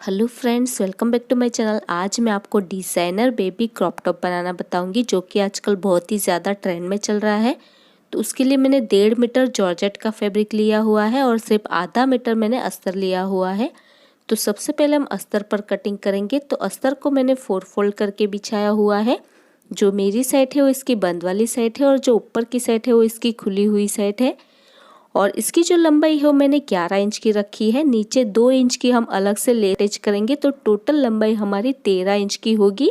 Hello friends, welcome back to my channel. आज मैं आपको डिज़ाइनर बेबी क्रॉप टॉप बनाना बताऊंगी, जो कि आजकल बहुत ही ज़्यादा ट्रेंड में चल रहा है। तो उसके लिए मैंने 1.5 मीटर जॉर्जेट का फैब्रिक लिया हुआ है और सिर्फ आधा मीटर मैंने अस्तर लिया हुआ है। तो सबसे पहले हम अस्तर पर कटिंग करेंगे। तो अस्तर को मैंने 4 फोल्ड करके बिछाया हुआ है। जो मेरी साइड है वो इसकी बंद वाली साइड है और जो ऊपर की साइड है वो इसकी खुली हुई साइड है। और इसकी जो लंबाई है वो मैंने 11 इंच की रखी है। नीचे 2 इंच की हम अलग से ले अटैच करेंगे, तो टोटल लंबाई हमारी 13 इंच की होगी।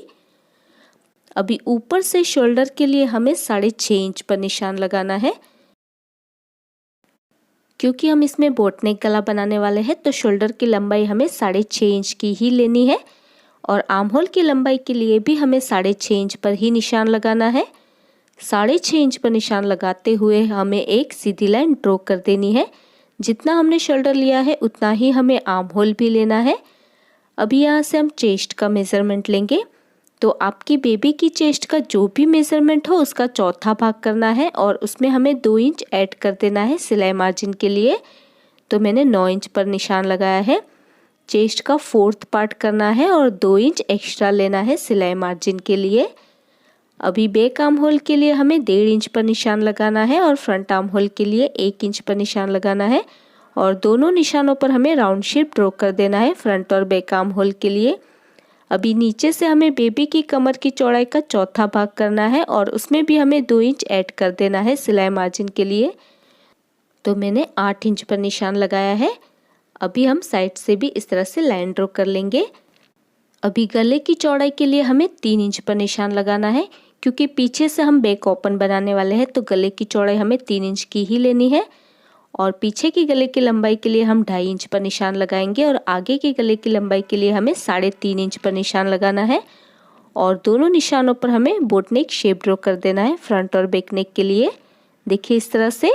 अभी ऊपर से शोल्डर के लिए हमें 6.5 इंच पर निशान लगाना है, क्योंकि हम इसमें बोट नेक गला बनाने वाले हैं। तो शोल्डर की लंबाई हमें 6.5 इंच की ही लेनी है और आर्म होल की लंबाई के लिए भी हमें 6.5 इंच पर ही निशान लगाना है। 6.5 इंच पर निशान लगाते हुए हमें एक सीधी लाइन ड्रॉ कर देनी है। जितना हमने शोल्डर लिया है उतना ही हमें आर्म होल भी लेना है। अभी यहाँ से हम चेस्ट का मेज़रमेंट लेंगे। तो आपकी बेबी की चेस्ट का जो भी मेज़रमेंट हो उसका चौथा भाग करना है और उसमें हमें 2 इंच ऐड कर देना है सिलाई मार्जिन के लिए। तो मैंने 9 इंच पर निशान लगाया है। चेस्ट का 4th पार्ट करना है और 2 इंच एक्स्ट्रा लेना है सिलाई मार्जिन के लिए। अभी बैक आर्म होल के लिए हमें 1.5 इंच पर निशान लगाना है और फ्रंट आर्म होल के लिए 1 इंच पर निशान लगाना है और दोनों निशानों पर हमें राउंड शेप ड्रॉ कर देना है फ्रंट और बैक आर्म होल के लिए। अभी नीचे से हमें बेबी की कमर की चौड़ाई का चौथा भाग करना है और उसमें भी हमें 2 इंच ऐड कर देना है सिलाई मार्जिन के लिए। तो मैंने 8 इंच पर निशान लगाया है। अभी हम साइड से भी इस तरह से लाइन ड्रॉ कर लेंगे। अभी गले की चौड़ाई के लिए हमें 3 इंच पर निशान लगाना है, क्योंकि पीछे से हम बैक ओपन बनाने वाले हैं। तो गले की चौड़ाई हमें 3 इंच की ही लेनी है और पीछे की गले की लंबाई के लिए हम 2.5 इंच पर निशान लगाएंगे और आगे की गले की लंबाई के लिए हमें 3.5 इंच पर निशान लगाना है और दोनों निशानों पर हमें बोट नेक शेप ड्रॉ कर देना है फ्रंट और बैक नेक के लिए। देखिए इस तरह से।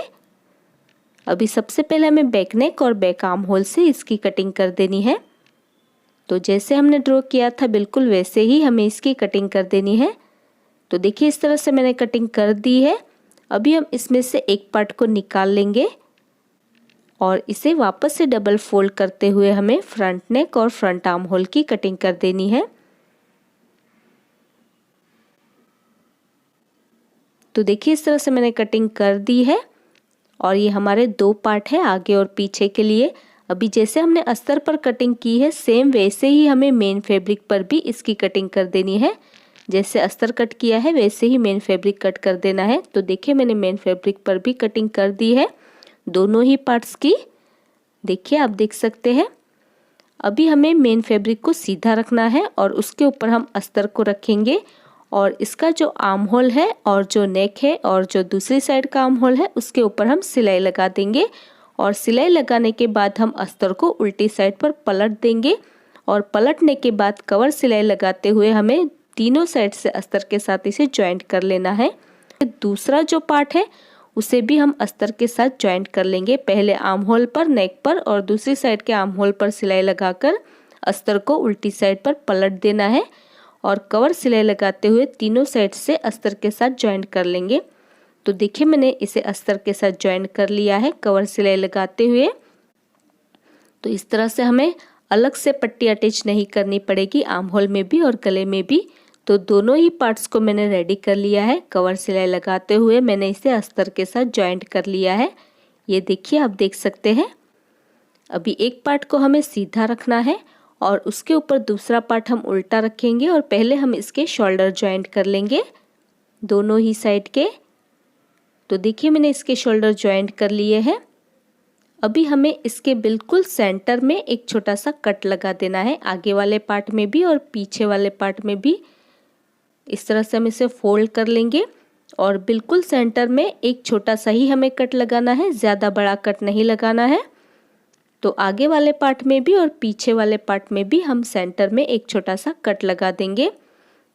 अभी सबसे पहले हमें बैक नेक और बैक आर्म होल से इसकी कटिंग कर देनी है। तो जैसे हमने ड्रॉ किया था बिल्कुल वैसे ही हमें इसकी कटिंग कर देनी है। तो देखिए इस तरह से मैंने कटिंग कर दी है। अभी हम इसमें से एक पार्ट को निकाल लेंगे और इसे वापस से डबल फोल्ड करते हुए हमें फ्रंट नेक और फ्रंट आर्म होल की कटिंग कर देनी है। तो देखिए इस तरह से मैंने कटिंग कर दी है और ये हमारे 2 पार्ट है आगे और पीछे के लिए। अभी जैसे हमने अस्तर पर कटिंग की है सेम वैसे ही हमें मेन फैब्रिक पर भी इसकी कटिंग कर देनी है। जैसे अस्तर कट किया है वैसे ही मेन फैब्रिक कट कर देना है। तो देखिए मैंने मेन फैब्रिक पर भी कटिंग कर दी है दोनों ही पार्ट्स की। देखिए आप देख सकते हैं। अभी हमें मेन फैब्रिक को सीधा रखना है और उसके ऊपर हम अस्तर को रखेंगे और इसका जो आर्म होल है और जो नेक है और जो दूसरी साइड का आर्म होल है उसके ऊपर हम सिलाई लगा देंगे और सिलाई लगाने के बाद हम अस्तर को उल्टी साइड पर पलट देंगे और पलटने के बाद कवर सिलाई लगाते हुए हमें तीनों साइड से अस्तर के साथ इसे ज्वाइंट कर लेना है। दूसरा जो पार्ट है उसे भी हम अस्तर के साथ ज्वाइंट कर लेंगे। पहले आर्म होल पर, नेक पर और दूसरी साइड के आर्म होल पर सिलाई लगाकर अस्तर को उल्टी साइड पर पलट देना है और कवर सिलाई लगाते हुए तीनों साइड से अस्तर के साथ ज्वाइंट कर लेंगे। तो देखिए मैंने इसे अस्तर के साथ ज्वाइंट कर लिया है कवर सिलाई लगाते हुए। तो इस तरह से हमें अलग से पट्टी अटैच नहीं करनी पड़ेगी आर्म होल में भी और गले में भी। तो दोनों ही पार्ट्स को मैंने रेडी कर लिया है। कवर सिलाई लगाते हुए मैंने इसे अस्तर के साथ ज्वाइंट कर लिया है। ये देखिए आप देख सकते हैं। अभी एक पार्ट को हमें सीधा रखना है और उसके ऊपर दूसरा पार्ट हम उल्टा रखेंगे और पहले हम इसके शोल्डर ज्वाइंट कर लेंगे दोनों ही साइड के। तो देखिए मैंने इसके शोल्डर ज्वाइंट कर लिए हैं। अभी हमें इसके बिल्कुल सेंटर में एक छोटा सा कट लगा देना है, आगे वाले पार्ट में भी और पीछे वाले पार्ट में भी। इस तरह से हम इसे फोल्ड कर लेंगे और बिल्कुल सेंटर में एक छोटा सा ही हमें कट लगाना है, ज़्यादा बड़ा कट नहीं लगाना है। तो आगे वाले पार्ट में भी और पीछे वाले पार्ट में भी हम सेंटर में एक छोटा सा कट लगा देंगे।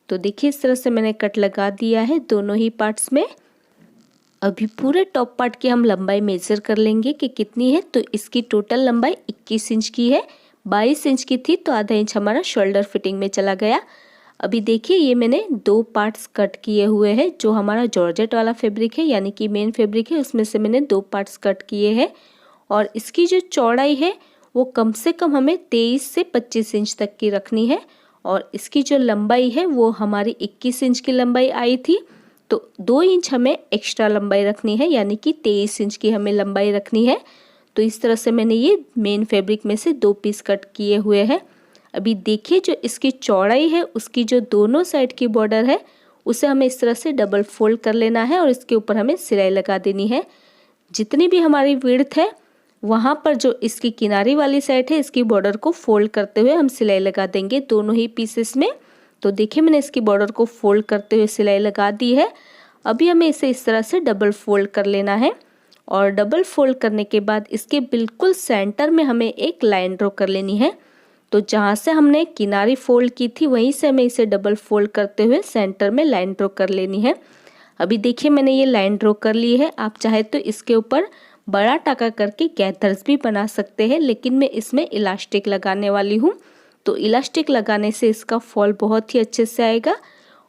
तो देखिए इस तरह से मैंने कट लगा दिया है दोनों ही पार्ट्स में। अभी पूरे टॉप पार्ट की हम लंबाई मेज़र कर लेंगे कि कितनी है। तो इसकी टोटल लंबाई 21 इंच की है। 22 इंच की थी तो आधा इंच हमारा शोल्डर फिटिंग में चला गया। अभी देखिए ये मैंने 2 पार्ट्स कट किए हुए हैं। जो हमारा जॉर्जेट वाला फैब्रिक है यानी कि मेन फैब्रिक है उसमें से मैंने 2 पार्ट्स कट किए हैं और इसकी जो चौड़ाई है वो कम से कम हमें 23 से 25 इंच तक की रखनी है। और इसकी जो लंबाई है वो हमारी 21 इंच की लंबाई आई थी, तो 2 इंच हमें एक्स्ट्रा लंबाई रखनी है, यानी कि 23 इंच की हमें लंबाई रखनी है। तो इस तरह से मैंने ये मेन फैब्रिक में से 2 पीस कट किए हुए हैं। अभी देखिए जो इसकी चौड़ाई है, उसकी जो दोनों साइड की बॉर्डर है उसे हमें इस तरह से डबल फोल्ड कर लेना है और इसके ऊपर हमें सिलाई लगा देनी है। जितनी भी हमारी विड्थ है वहाँ पर जो इसकी किनारी वाली साइड है, इसकी बॉर्डर को फोल्ड करते हुए हम सिलाई लगा देंगे दोनों ही पीसेस में। तो देखिए मैंने इसकी बॉर्डर को फोल्ड करते हुए सिलाई लगा दी है। अभी हमें इसे इस तरह से डबल फोल्ड कर लेना है और डबल फोल्ड करने के बाद इसके बिल्कुल सेंटर में हमें एक लाइन ड्रॉ कर लेनी है। तो जहाँ से हमने किनारी फोल्ड की थी वहीं से हमें इसे डबल फोल्ड करते हुए सेंटर में लाइन ड्रॉ कर लेनी है। अभी देखिए मैंने ये लाइन ड्रॉ कर ली है। आप चाहे तो इसके ऊपर बड़ा टाका करके गैदर्स भी बना सकते हैं, लेकिन मैं इसमें इलास्टिक लगाने वाली हूँ। तो इलास्टिक लगाने से इसका फॉल बहुत ही अच्छे से आएगा।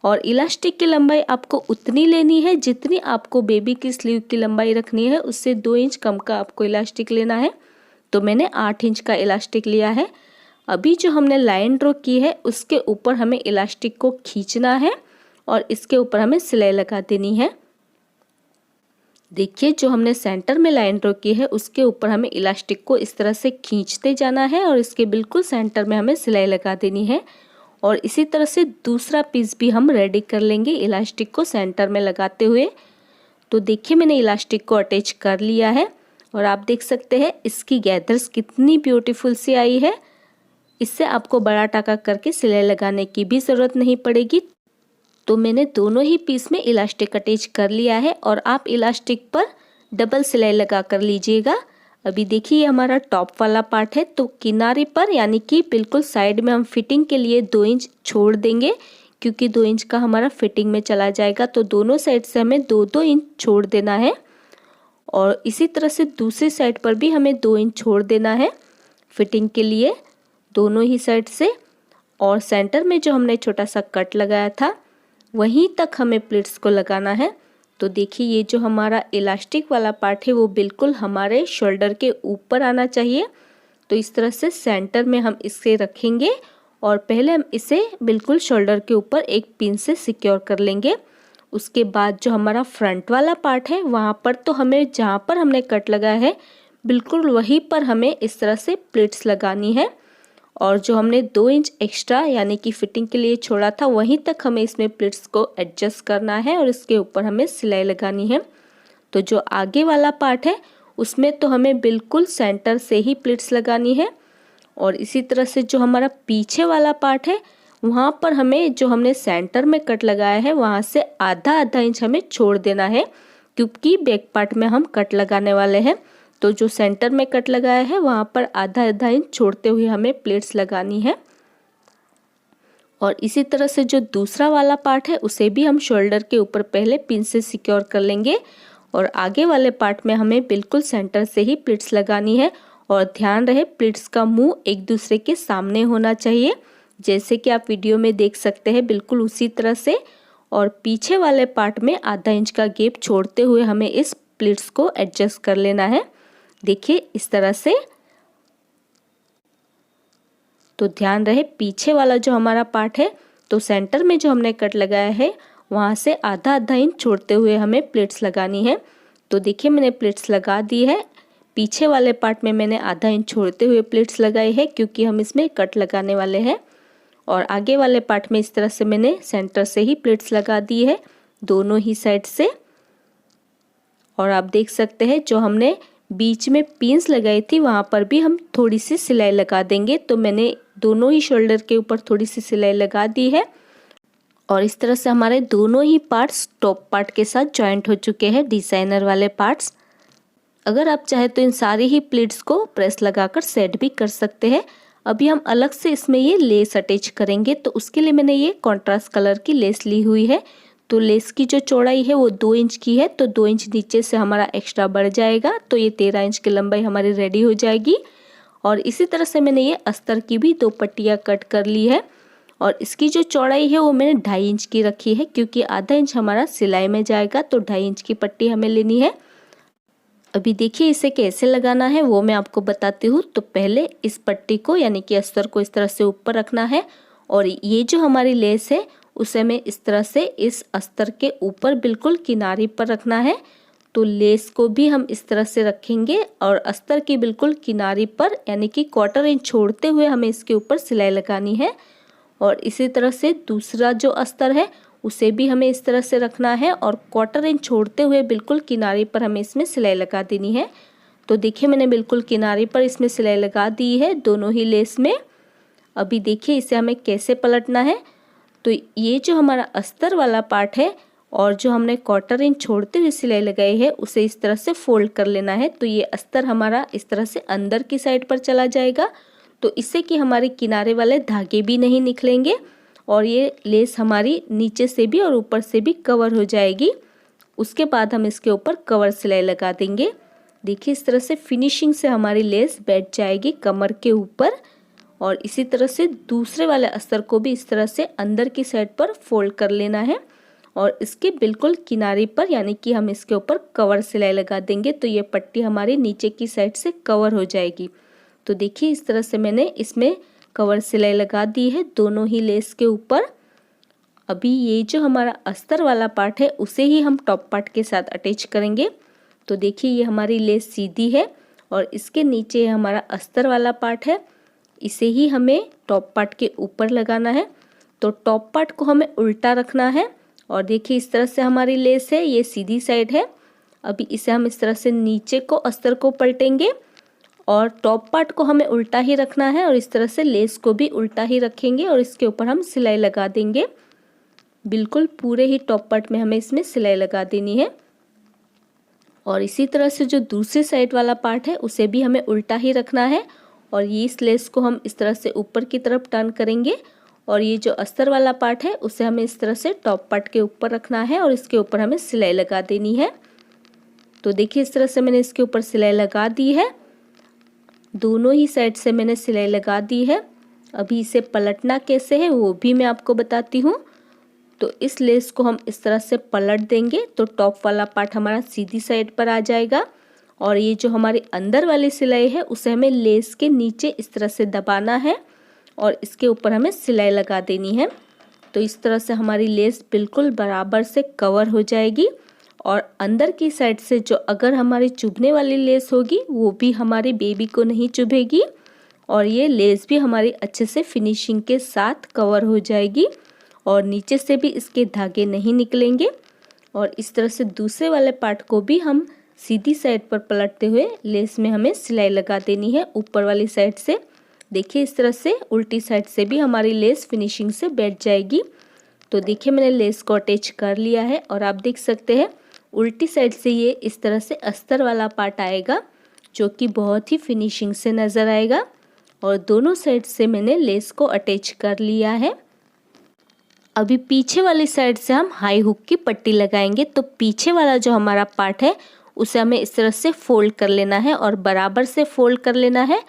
और इलास्टिक की लंबाई आपको उतनी लेनी है जितनी आपको बेबी की स्लीव की लंबाई रखनी है, उससे 2 इंच कम का आपको इलास्टिक लेना है। तो मैंने 8 इंच का इलास्टिक लिया है। अभी जो हमने लाइन ड्रॉ की है उसके ऊपर हमें इलास्टिक को खींचना है और इसके ऊपर हमें सिलाई लगा देनी है। देखिए जो हमने सेंटर में लाइन ड्रॉ की है उसके ऊपर हमें इलास्टिक को इस तरह से खींचते जाना है और इसके बिल्कुल सेंटर में हमें सिलाई लगा देनी है। और इसी तरह से दूसरा पीस भी हम रेडी कर लेंगे इलास्टिक को सेंटर में लगाते हुए। तो देखिए मैंने इलास्टिक को अटैच कर लिया है और आप देख सकते हैं इसकी गैदर्स कितनी ब्यूटीफुल सी आई है। इससे आपको बड़ा टाका करके सिलाई लगाने की भी ज़रूरत नहीं पड़ेगी। तो मैंने दोनों ही पीस में इलास्टिक अटैच कर लिया है और आप इलास्टिक पर डबल सिलाई लगा कर लीजिएगा। अभी देखिए ये हमारा टॉप वाला पार्ट है, तो किनारे पर यानी कि बिल्कुल साइड में हम फिटिंग के लिए 2 इंच छोड़ देंगे, क्योंकि 2 इंच का हमारा फिटिंग में चला जाएगा। तो दोनों साइड से हमें 2-2 इंच छोड़ देना है और इसी तरह से दूसरी साइड पर भी हमें 2 इंच छोड़ देना है फिटिंग के लिए दोनों ही साइड से। और सेंटर में जो हमने छोटा सा कट लगाया था वहीं तक हमें प्लीट्स को लगाना है। तो देखिए ये जो हमारा इलास्टिक वाला पार्ट है वो बिल्कुल हमारे शोल्डर के ऊपर आना चाहिए। तो इस तरह से सेंटर में हम इसे रखेंगे और पहले हम इसे बिल्कुल शोल्डर के ऊपर एक पिन से सिक्योर कर लेंगे। उसके बाद जो हमारा फ्रंट वाला पार्ट है वहाँ पर तो हमें जहाँ पर हमने कट लगाया है बिल्कुल वहीं पर हमें इस तरह से प्लीट्स लगानी है। और जो हमने 2 इंच एक्स्ट्रा यानी कि फिटिंग के लिए छोड़ा था वहीं तक हमें इसमें प्लीट्स को एडजस्ट करना है और इसके ऊपर हमें सिलाई लगानी है। तो जो आगे वाला पार्ट है उसमें तो हमें बिल्कुल सेंटर से ही प्लीट्स लगानी है। और इसी तरह से जो हमारा पीछे वाला पार्ट है वहाँ पर हमें जो हमने सेंटर में कट लगाया है वहाँ से आधा इंच हमें छोड़ देना है, क्योंकि बैक पार्ट में हम कट लगाने वाले हैं। तो जो सेंटर में कट लगाया है वहाँ पर आधा इंच छोड़ते हुए हमें प्लीट्स लगानी है। और इसी तरह से जो दूसरा वाला पार्ट है उसे भी हम शोल्डर के ऊपर पहले पिन से सिक्योर कर लेंगे और आगे वाले पार्ट में हमें बिल्कुल सेंटर से ही प्लीट्स लगानी है। और ध्यान रहे प्लीट्स का मुंह एक दूसरे के सामने होना चाहिए, जैसे कि आप वीडियो में देख सकते हैं बिल्कुल उसी तरह से। और पीछे वाले पार्ट में आधा इंच का गैप छोड़ते हुए हमें इस प्लीट्स को एडजस्ट कर लेना है। देखिए इस तरह से। तो ध्यान रहे पीछे वाला जो हमारा पार्ट है तो सेंटर में जो हमने कट लगाया है वहाँ से आधा इंच छोड़ते हुए हमें प्लीट्स लगानी है। तो देखिए मैंने प्लीट्स लगा दी है। पीछे वाले पार्ट में मैंने आधा इंच छोड़ते हुए प्लीट्स लगाई है क्योंकि हम इसमें कट लगाने वाले हैं। और आगे वाले पार्ट में इस तरह से मैंने सेंटर से ही प्लीट्स लगा दी है दोनों ही साइड से। और आप देख सकते हैं जो हमने बीच में पिन्स लगाई थी वहाँ पर भी हम थोड़ी सी सिलाई लगा देंगे। तो मैंने दोनों ही शोल्डर के ऊपर थोड़ी सी सिलाई लगा दी है और इस तरह से हमारे दोनों ही पार्ट्स टॉप पार्ट के साथ जॉइंट हो चुके हैं, डिज़ाइनर वाले पार्ट्स। अगर आप चाहे तो इन सारी ही प्लीट्स को प्रेस लगाकर सेट भी कर सकते हैं। अभी हम अलग से इसमें ये लेस अटैच करेंगे, तो उसके लिए मैंने ये कॉन्ट्रास्ट कलर की लेस ली हुई है। तो लेस की जो चौड़ाई है वो 2 इंच की है, तो 2 इंच नीचे से हमारा एक्स्ट्रा बढ़ जाएगा। तो ये 13 इंच की लंबाई हमारी रेडी हो जाएगी। और इसी तरह से मैंने ये अस्तर की भी 2 पट्टियाँ कट कर ली है और इसकी जो चौड़ाई है वो मैंने 2.5 इंच की रखी है, क्योंकि आधा इंच हमारा सिलाई में जाएगा। तो 2.5 इंच की पट्टी हमें लेनी है। अभी देखिए इसे कैसे लगाना है वो मैं आपको बताती हूँ। तो पहले इस पट्टी को यानी कि अस्तर को इस तरह से ऊपर रखना है और ये जो हमारी लेस है उसे हमें इस तरह से इस अस्तर के ऊपर बिल्कुल किनारे पर रखना है। तो लेस को भी हम इस तरह से रखेंगे और अस्तर की बिल्कुल किनारे पर यानी कि 1/4 इंच छोड़ते हुए हमें इसके ऊपर सिलाई लगानी है। और इसी तरह से दूसरा जो अस्तर है उसे भी हमें इस तरह से रखना है और 1/4 इंच छोड़ते हुए बिल्कुल किनारे पर हमें इसमें सिलाई लगा देनी है। तो देखिए मैंने बिल्कुल किनारे पर इसमें सिलाई लगा दी है दोनों ही लेस में। अभी देखिए इसे हमें कैसे पलटना है। तो ये जो हमारा अस्तर वाला पार्ट है और जो हमने 1/4 इंच छोड़ते हुए सिलाई लगाई है उसे इस तरह से फोल्ड कर लेना है। तो ये अस्तर हमारा इस तरह से अंदर की साइड पर चला जाएगा। तो इससे कि हमारे किनारे वाले धागे भी नहीं निकलेंगे और ये लेस हमारी नीचे से भी और ऊपर से भी कवर हो जाएगी। उसके बाद हम इसके ऊपर कवर सिलाई लगा देंगे। देखिए इस तरह से फिनिशिंग से हमारी लेस बैठ जाएगी कमर के ऊपर। और इसी तरह से दूसरे वाले अस्तर को भी इस तरह से अंदर की साइड पर फोल्ड कर लेना है और इसके बिल्कुल किनारे पर यानी कि हम इसके ऊपर कवर सिलाई लगा देंगे। तो ये पट्टी हमारी नीचे की साइड से कवर हो जाएगी। तो देखिए इस तरह से मैंने इसमें कवर सिलाई लगा दी है दोनों ही लेस के ऊपर। अभी ये जो हमारा अस्तर वाला पार्ट है उसे ही हम टॉप पार्ट के साथ अटैच करेंगे। तो देखिए ये हमारी लेस सीधी है और इसके नीचे हमारा अस्तर वाला पार्ट है, इसे ही हमें टॉप पार्ट के ऊपर लगाना है। तो टॉप पार्ट को हमें उल्टा रखना है और देखिए इस तरह से हमारी लेस है, ये सीधी साइड है। अभी इसे हम इस तरह से नीचे को अस्तर को पलटेंगे और टॉप पार्ट को हमें उल्टा ही रखना है और इस तरह से लेस को भी उल्टा ही रखेंगे और इसके ऊपर हम सिलाई लगा देंगे। बिल्कुल पूरे ही टॉप पार्ट में हमें इसमें सिलाई लगा देनी है। और इसी तरह से जो दूसरी साइड वाला पार्ट है उसे भी हमें उल्टा ही रखना है और ये इस लेस को हम इस तरह से ऊपर की तरफ टर्न करेंगे और ये जो अस्तर वाला पार्ट है उसे हमें इस तरह से टॉप पार्ट के ऊपर रखना है और इसके ऊपर हमें सिलाई लगा देनी है। तो देखिए इस तरह से मैंने इसके ऊपर सिलाई लगा दी है, दोनों ही साइड से मैंने सिलाई लगा दी है। अभी इसे पलटना कैसे है वो भी मैं आपको बताती हूँ। तो इस लेस को हम इस तरह से पलट देंगे तो टॉप वाला पार्ट हमारा सीधी साइड पर आ जाएगा और ये जो हमारी अंदर वाली सिलाई है उसे हमें लेस के नीचे इस तरह से दबाना है और इसके ऊपर हमें सिलाई लगा देनी है। तो इस तरह से हमारी लेस बिल्कुल बराबर से कवर हो जाएगी और अंदर की साइड से जो अगर हमारी चुभने वाली लेस होगी वो भी हमारे बेबी को नहीं चुभेगी और ये लेस भी हमारी अच्छे से फिनिशिंग के साथ कवर हो जाएगी और नीचे से भी इसके धागे नहीं निकलेंगे। और इस तरह से दूसरे वाले पार्ट को भी हम सीधी साइड पर पलटते हुए लेस में हमें सिलाई लगा देनी है ऊपर वाली साइड से। देखिए इस तरह से उल्टी साइड से भी हमारी लेस फिनिशिंग से बैठ जाएगी। तो देखिए मैंने लेस को अटैच कर लिया है और आप देख सकते हैं उल्टी साइड से ये इस तरह से अस्तर वाला पार्ट आएगा जो कि बहुत ही फिनिशिंग से नज़र आएगा। और दोनों साइड से मैंने लेस को अटैच कर लिया है। अभी पीछे वाली साइड से हम हाई हुक की पट्टी लगाएंगे। तो पीछे वाला जो हमारा पार्ट है उसे हमें इस तरह से फोल्ड कर लेना है और बराबर से फोल्ड कर लेना है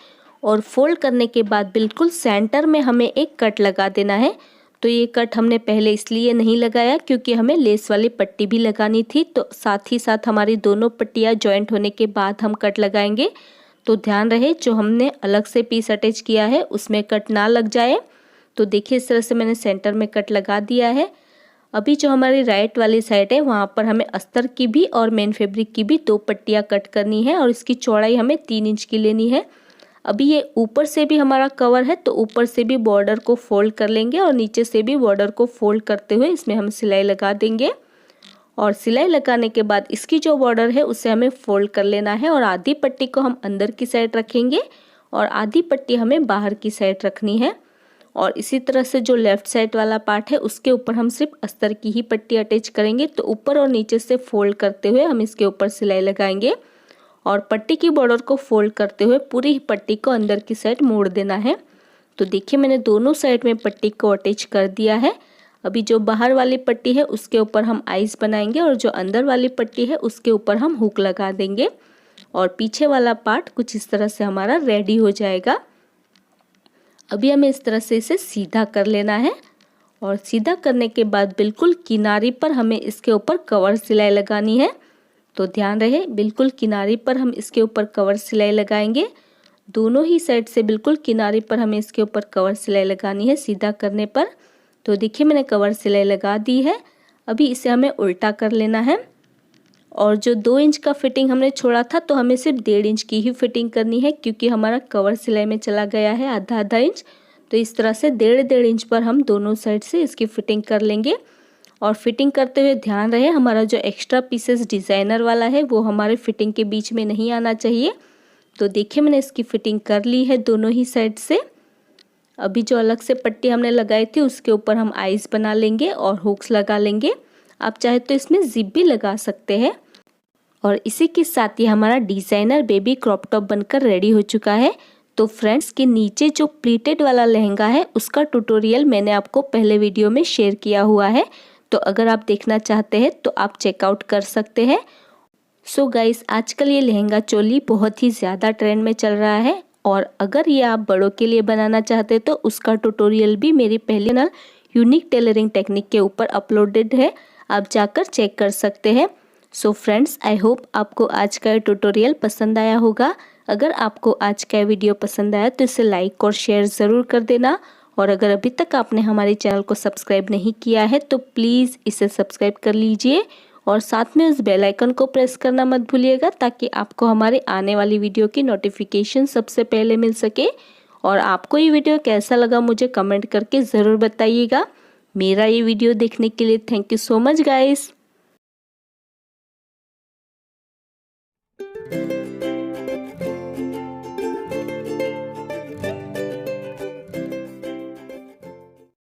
और फोल्ड करने के बाद बिल्कुल सेंटर में हमें एक कट लगा देना है। तो ये कट हमने पहले इसलिए नहीं लगाया क्योंकि हमें लेस वाली पट्टी भी लगानी थी, तो साथ ही साथ हमारी दोनों पट्टियाँ जॉइंट होने के बाद हम कट लगाएंगे। तो ध्यान रहे जो हमने अलग से पीस अटैच किया है उसमें कट ना लग जाए। तो देखिए इस तरह से मैंने सेंटर में कट लगा दिया है। अभी जो हमारी राइट वाली साइड है वहाँ पर हमें अस्तर की भी और मेन फैब्रिक की भी 2 पट्टियाँ कट करनी है और इसकी चौड़ाई हमें 3 इंच की लेनी है। अभी ये ऊपर से भी हमारा कवर है तो ऊपर से भी बॉर्डर को फोल्ड कर लेंगे और नीचे से भी बॉर्डर को फोल्ड करते हुए इसमें हम सिलाई लगा देंगे। और सिलाई लगाने के बाद इसकी जो बॉर्डर है उसे हमें फोल्ड कर लेना है और आधी पट्टी को हम अंदर की साइड रखेंगे और आधी पट्टी हमें बाहर की साइड रखनी है। और इसी तरह से जो लेफ्ट साइड वाला पार्ट है उसके ऊपर हम सिर्फ अस्तर की ही पट्टी अटैच करेंगे। तो ऊपर और नीचे से फोल्ड करते हुए हम इसके ऊपर सिलाई लगाएंगे और पट्टी की बॉर्डर को फोल्ड करते हुए पूरी पट्टी को अंदर की साइड मोड़ देना है। तो देखिए मैंने दोनों साइड में पट्टी को अटैच कर दिया है। अभी जो बाहर वाली पट्टी है उसके ऊपर हम आइस बनाएंगे और जो अंदर वाली पट्टी है उसके ऊपर हम हुक लगा देंगे और पीछे वाला पार्ट कुछ इस तरह से हमारा रेडी हो जाएगा। अभी हमें इस तरह से इसे सीधा कर लेना है और सीधा करने के बाद बिल्कुल किनारे पर हमें इसके ऊपर कवर सिलाई लगानी है। तो ध्यान रहे बिल्कुल किनारे पर हम इसके ऊपर कवर सिलाई लगाएंगे। दोनों ही साइड से बिल्कुल किनारे पर हमें इसके ऊपर कवर सिलाई लगानी है सीधा करने पर। तो देखिए मैंने कवर सिलाई लगा दी है। अभी इसे हमें उल्टा कर लेना है और जो 2 इंच का फिटिंग हमने छोड़ा था तो हमें सिर्फ 1.5 इंच की ही फिटिंग करनी है, क्योंकि हमारा कवर सिलाई में चला गया है आधा इंच। तो इस तरह से 1.5 इंच पर हम दोनों साइड से इसकी फिटिंग कर लेंगे। और फिटिंग करते हुए ध्यान रहे हमारा जो एक्स्ट्रा पीसेस डिज़ाइनर वाला है वो हमारे फिटिंग के बीच में नहीं आना चाहिए। तो देखिए मैंने इसकी फिटिंग कर ली है दोनों ही साइड से। अभी जो अलग से पट्टी हमने लगाई थी उसके ऊपर हम आइज बना लेंगे और हुक्स लगा लेंगे। आप चाहे तो इसमें जिप भी लगा सकते हैं। और इसी के साथ ही हमारा डिज़ाइनर बेबी क्रॉप टॉप बनकर रेडी हो चुका है। तो फ्रेंड्स के नीचे जो प्लीटेड वाला लहंगा है उसका ट्यूटोरियल मैंने आपको पहले वीडियो में शेयर किया हुआ है, तो अगर आप देखना चाहते हैं तो आप चेकआउट कर सकते हैं। सो गाइस आजकल ये लहंगा चोली बहुत ही ज़्यादा ट्रेंड में चल रहा है, और अगर ये आप बड़ों के लिए बनाना चाहते हैं तो उसका ट्यूटोरियल भी मेरी पहले चैनल यूनिक टेलरिंग टेक्निक के ऊपर अपलोडेड है, आप जाकर चेक कर सकते हैं। सो फ्रेंड्स आई होप आपको आज का ट्यूटोरियल पसंद आया होगा। अगर आपको आज का वीडियो पसंद आया तो इसे लाइक और शेयर ज़रूर कर देना, और अगर अभी तक आपने हमारे चैनल को सब्सक्राइब नहीं किया है तो प्लीज़ इसे सब्सक्राइब कर लीजिए और साथ में उस बेल आइकन को प्रेस करना मत भूलिएगा, ताकि आपको हमारे आने वाली वीडियो की नोटिफिकेशन सबसे पहले मिल सके। और आपको ये वीडियो कैसा लगा मुझे कमेंट करके ज़रूर बताइएगा। मेरा ये वीडियो देखने के लिए thank you so much guys.